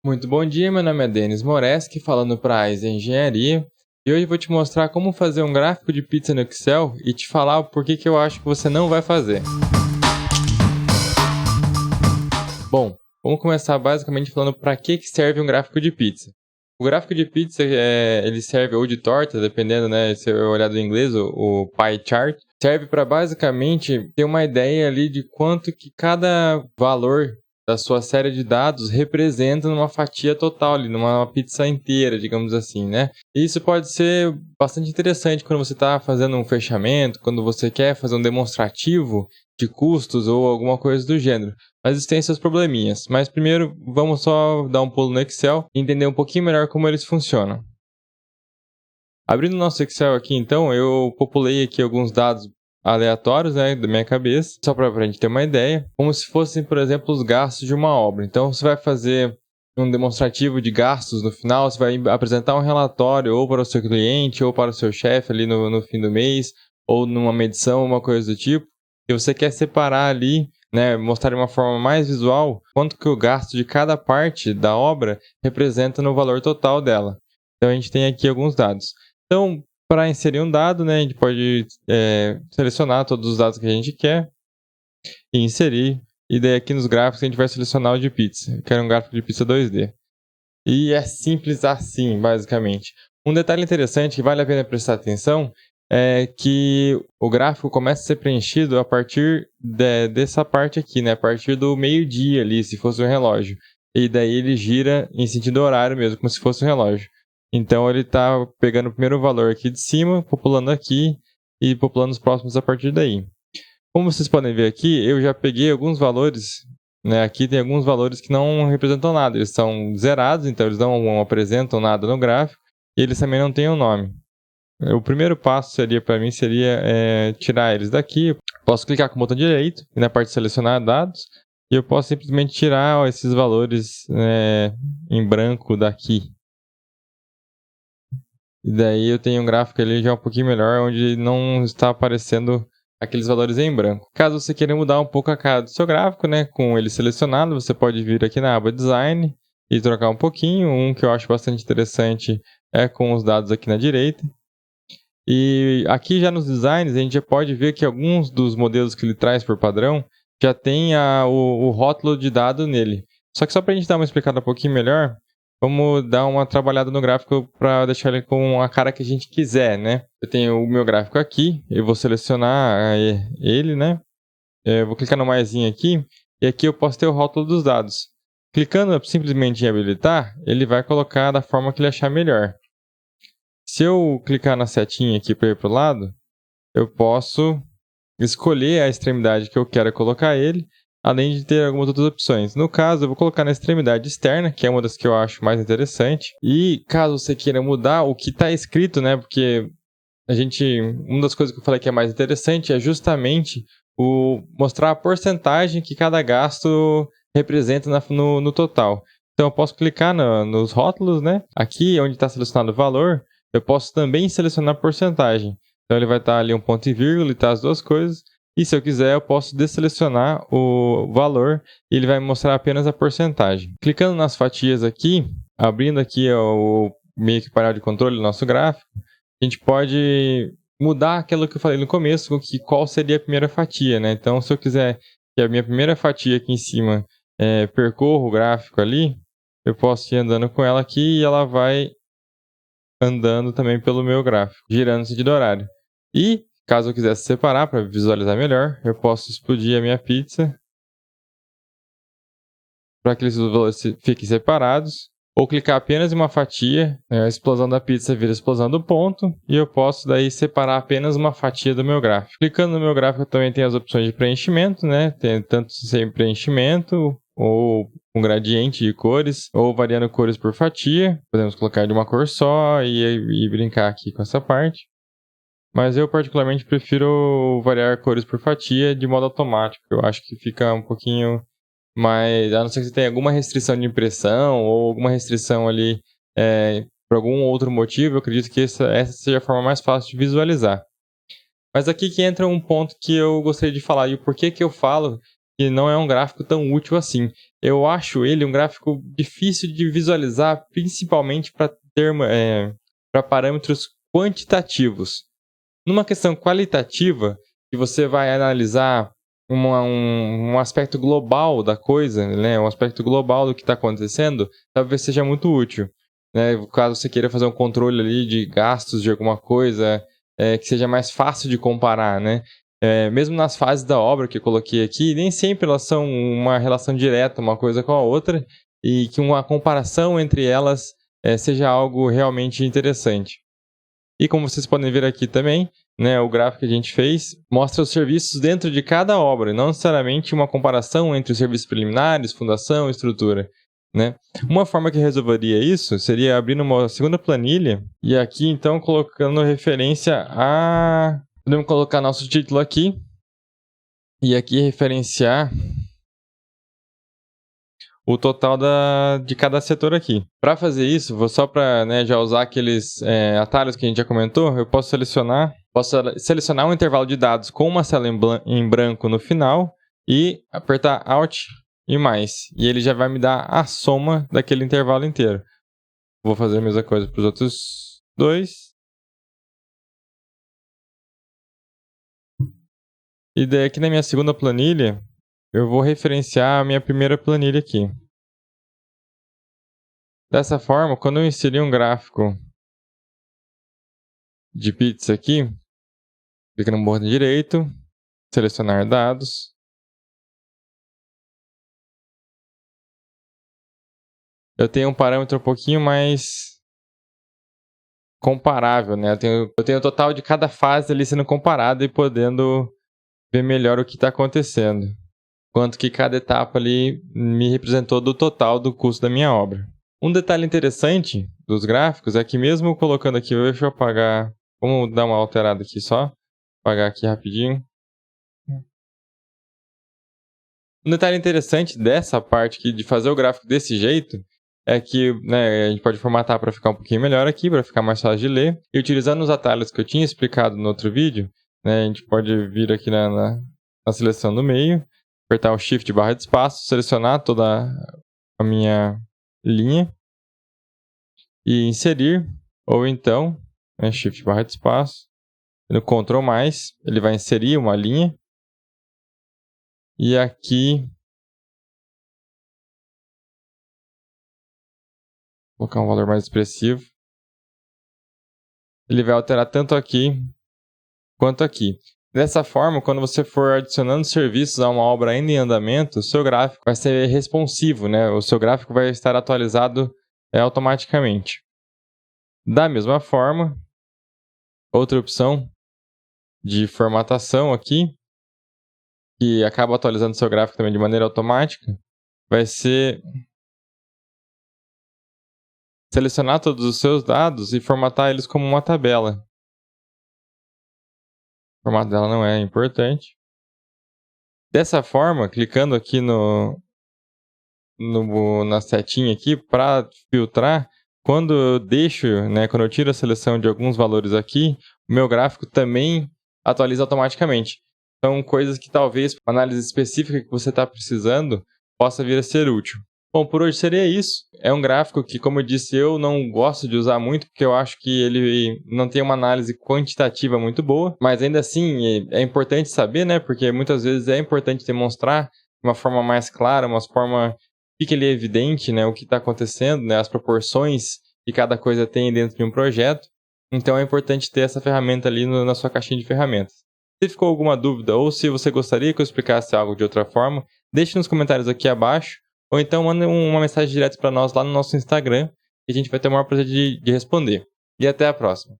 Muito bom dia, meu nome é Denis Moreski, falando para a Aiza Engenharia, e hoje eu vou te mostrar como fazer um gráfico de pizza no Excel e te falar o porquê que eu acho que você não vai fazer. Bom, vamos começar basicamente falando para que serve um gráfico de pizza. O gráfico de pizza ele serve ou de torta, dependendo, né, se eu olhar do inglês, o pie chart, serve para basicamente ter uma ideia ali de quanto que cada valor da sua série de dados representa numa fatia total ali, numa pizza inteira, digamos assim, né? E isso pode ser bastante interessante quando você está fazendo um fechamento, quando você quer fazer um demonstrativo de custos ou alguma coisa do gênero. Mas isso tem seus probleminhas. Mas primeiro, vamos só dar um pulo no Excel e entender um pouquinho melhor como eles funcionam. Abrindo o nosso Excel aqui, então, eu populei aqui alguns dados aleatórios, né, da minha cabeça, só para a gente ter uma ideia, como se fossem, por exemplo, os gastos de uma obra. Então, você vai fazer um demonstrativo de gastos no final, você vai apresentar um relatório ou para o seu cliente ou para o seu chefe ali no fim do mês, ou numa medição, uma coisa do tipo, e você quer separar ali, né, mostrar de uma forma mais visual quanto que o gasto de cada parte da obra representa no valor total dela. Então, a gente tem aqui alguns dados. Então, para inserir um dado, né, a gente pode selecionar todos os dados que a gente quer e inserir. E daí aqui nos gráficos a gente vai selecionar o de pizza. Eu quero um gráfico de pizza 2D. E é simples assim, basicamente. Um detalhe interessante que vale a pena prestar atenção é que o gráfico começa a ser preenchido a partir dessa parte aqui, né? A partir do meio-dia ali, se fosse um relógio. E daí ele gira em sentido horário mesmo, como se fosse um relógio. Então ele está pegando o primeiro valor aqui de cima, populando aqui e populando os próximos a partir daí. Como vocês podem ver aqui, eu já peguei alguns valores, né? Aqui tem alguns valores que não representam nada, eles são zerados, então eles não apresentam nada no gráfico e eles também não têm um nome. O primeiro passo seria tirar eles daqui. Posso clicar com o botão direito e na parte de selecionar dados e eu posso simplesmente tirar esses valores em branco daqui. E daí eu tenho um gráfico ali já um pouquinho melhor, onde não está aparecendo aqueles valores em branco. Caso você queira mudar um pouco a cara do seu gráfico, né, com ele selecionado, você pode vir aqui na aba Design e trocar um pouquinho. Um que eu acho bastante interessante é com os dados aqui na direita. E aqui já nos designs a gente já pode ver que alguns dos modelos que ele traz por padrão já tem o rótulo de dado nele. Só que só para a gente dar uma explicada um pouquinho melhor, vamos dar uma trabalhada no gráfico para deixar ele com a cara que a gente quiser, né? Eu tenho o meu gráfico aqui, eu vou selecionar ele, né? Eu vou clicar no maisinho aqui, e aqui eu posso ter o rótulo dos dados. Clicando simplesmente em habilitar, ele vai colocar da forma que ele achar melhor. Se eu clicar na setinha aqui para ir para o lado, eu posso escolher a extremidade que eu quero colocar ele, além de ter algumas outras opções. No caso, eu vou colocar na extremidade externa, que é uma das que eu acho mais interessante. E caso você queira mudar o que está escrito, né? Porque uma das coisas que eu falei que é mais interessante é justamente mostrar a porcentagem que cada gasto representa no total. Então eu posso clicar nos rótulos, né? Aqui onde está selecionado o valor, eu posso também selecionar a porcentagem. Então ele vai estar ali um ponto e vírgula, e tá as duas coisas. E se eu quiser, eu posso desselecionar o valor e ele vai me mostrar apenas a porcentagem. Clicando nas fatias aqui, abrindo aqui o meio que painel de controle do nosso gráfico, a gente pode mudar aquilo que eu falei no começo, qual seria a primeira fatia, né? Então, se eu quiser que a minha primeira fatia aqui em cima percorra o gráfico ali, eu posso ir andando com ela aqui e ela vai andando também pelo meu gráfico, girando no sentido horário. E, caso eu quisesse separar para visualizar melhor, eu posso explodir a minha pizza para que eles fiquem separados, ou clicar apenas em uma fatia, a explosão da pizza vira a explosão do ponto, e eu posso daí separar apenas uma fatia do meu gráfico. Clicando no meu gráfico também tem as opções de preenchimento, né? Tem tanto sem preenchimento, ou com gradiente de cores, ou variando cores por fatia. Podemos colocar de uma cor só e brincar aqui com essa parte. Mas eu particularmente prefiro variar cores por fatia de modo automático. Eu acho que fica um pouquinho mais... A não ser que você tenha alguma restrição de impressão ou alguma restrição ali por algum outro motivo, eu acredito que essa seja a forma mais fácil de visualizar. Mas aqui que entra um ponto que eu gostaria de falar e o porquê que eu falo que não é um gráfico tão útil assim. Eu acho ele um gráfico difícil de visualizar, principalmente para parâmetros quantitativos. Numa questão qualitativa, que você vai analisar um aspecto global da coisa, né, um aspecto global do que está acontecendo, talvez seja muito útil. Né, caso você queira fazer um controle ali de gastos de alguma coisa, que seja mais fácil de comparar, né? Mesmo nas fases da obra que eu coloquei aqui, nem sempre elas são uma relação direta uma coisa com a outra, e que uma comparação entre elas seja algo realmente interessante. E como vocês podem ver aqui também, né, o gráfico que a gente fez mostra os serviços dentro de cada obra, não necessariamente uma comparação entre os serviços preliminares, fundação, estrutura. Né? Uma forma que resolveria isso seria abrindo uma segunda planilha e aqui então colocando referência a... Podemos colocar nosso título aqui e aqui referenciar o total de cada setor aqui. Para fazer isso, vou só para já usar aqueles atalhos que a gente já comentou, eu posso selecionar um intervalo de dados com uma célula em branco no final e apertar Alt e mais. E ele já vai me dar a soma daquele intervalo inteiro. Vou fazer a mesma coisa para os outros dois. E daí aqui na minha segunda planilha, eu vou referenciar a minha primeira planilha aqui. Dessa forma, quando eu inserir um gráfico de pizza aqui, clica no botão direito, selecionar dados. Eu tenho um parâmetro um pouquinho mais comparável, né? Eu tenho o total de cada fase ali sendo comparado e podendo ver melhor o que está acontecendo. Quanto que cada etapa ali me representou do total do custo da minha obra. Um detalhe interessante dos gráficos é que mesmo colocando aqui, deixa eu apagar, vamos dar uma alterada aqui só, apagar aqui rapidinho. Um detalhe interessante dessa parte aqui de fazer o gráfico desse jeito é que a gente pode formatar para ficar um pouquinho melhor aqui, para ficar mais fácil de ler. E utilizando os atalhos que eu tinha explicado no outro vídeo, a gente pode vir aqui na seleção do meio, apertar o Shift barra de espaço, selecionar toda a minha linha e inserir, ou então, Shift barra de espaço, no Ctrl+, ele vai inserir uma linha, e aqui, vou colocar um valor mais expressivo, ele vai alterar tanto aqui, quanto aqui. Dessa forma, quando você for adicionando serviços a uma obra ainda em andamento, o seu gráfico vai ser responsivo, né? O seu gráfico vai estar atualizado automaticamente. Da mesma forma, outra opção de formatação aqui, que acaba atualizando o seu gráfico também de maneira automática, vai ser selecionar todos os seus dados e formatar eles como uma tabela. O formato dela não é importante. Dessa forma, clicando aqui na setinha aqui para filtrar, quando eu deixo, quando eu tiro a seleção de alguns valores aqui, o meu gráfico também atualiza automaticamente. São coisas que talvez, para análise específica que você está precisando, possa vir a ser útil. Bom, por hoje seria isso. É um gráfico que, como eu disse, eu não gosto de usar muito, porque eu acho que ele não tem uma análise quantitativa muito boa, mas ainda assim é importante saber, né? Porque muitas vezes é importante demonstrar de uma forma mais clara, uma forma que fique ali evidente, né, o que está acontecendo, né, as proporções que cada coisa tem dentro de um projeto. Então é importante ter essa ferramenta ali na sua caixinha de ferramentas. Se ficou alguma dúvida ou se você gostaria que eu explicasse algo de outra forma, deixe nos comentários aqui abaixo, ou então manda uma mensagem direta para nós lá no nosso Instagram, que a gente vai ter o maior prazer de responder. E até a próxima!